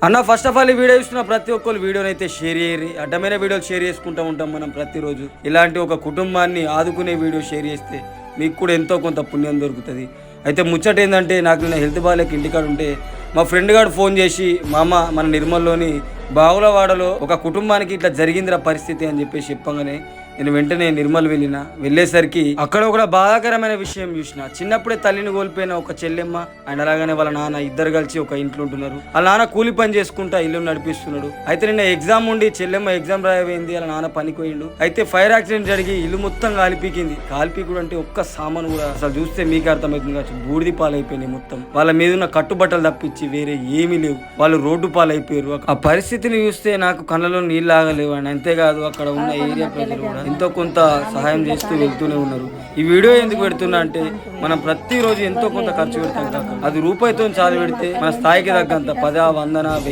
అన్న first of all ఈ video చూస్తున్న ప్రతి ఒక్కరు వీడియోని అయితే షేర్ చేయరు. అడ్డమైన వీడియోలు షేర్ చేసుకుంటూ ఉంటాం మనం ప్రతిరోజు. ఇలాంటి ఒక కుటుంబాన్ని ఆదుకునే వీడియో షేర్ చేస్తే మీకు కూడా ఎంతో కొంత పుణ్యం దొరుకుతుంది. అయితే ముచ్చట ఏంటంటే, నాకు నిన్న హెల్త్ బాగాలేక ఇంటికాడ ఉంటే మా ఫ్రెండ్ గారు ఫోన్ చేసి, మామ మన నిర్మల్లోని బావులవాడలో ఒక కుటుంబానికి ఇట్లా జరిగిందిరా పరిస్థితి అని చెప్పేసి చెప్పగానే నేను వెంటనే నిర్మల్ వెళ్ళేసరికి అక్కడ ఒక బాధాకరమైన విషయం చూసిన. చిన్నప్పుడే తల్లిని కోల్పోయిన ఒక చెల్లెమ్మ అండ్ అలాగనే వాళ్ళ నాన్న ఇద్దరు కలిసి ఒక ఇంట్లో ఉంటున్నారు. వాళ్ళ నాన్న కూలి పని చేసుకుంటా ఇల్లు నడిపిస్తున్నాడు. అయితే నిన్న ఎగ్జామ్ ఉండి చెల్లెమ్మ ఎగ్జామ్ రాయబోయింది, వాళ్ళ నాన్న పనికి పోయిండు. అయితే ఫైర్ యాక్సిడెంట్ జరిగి ఇల్లు మొత్తం కాలిపీకింది. కాలిపీకుడు అంటే ఒక్క సామాను కూడా అసలు చూస్తే మీకు అర్థమవుతుంది కావచ్చు, బూడిది పాలైపోయినాయి మొత్తం. వాళ్ళ మీద ఉన్న కట్టుబట్టలు తప్పించి వేరే ఏమీ లేవు. వాళ్ళు రోడ్డు పాలైపోయారు. ఆ పరిస్థితిని చూస్తే నాకు కళ్ళలో నీళ్ళు ఆగలేవు. అండ్ అంతేకాదు అక్కడ ఉన్న ఏరియా ప్రజలు కూడా ఎంతో కొంత సహాయం చేస్తూ వెళ్తూనే ఉన్నారు. ఈ వీడియో ఎందుకు పెడుతున్నా అంటే, మనం ప్రతిరోజు ఎంతో కొంత ఖర్చు పెడతాం కాక అది రూపాయితో చాలు పెడితే మన స్థాయికి తగ్గంత 10, 100,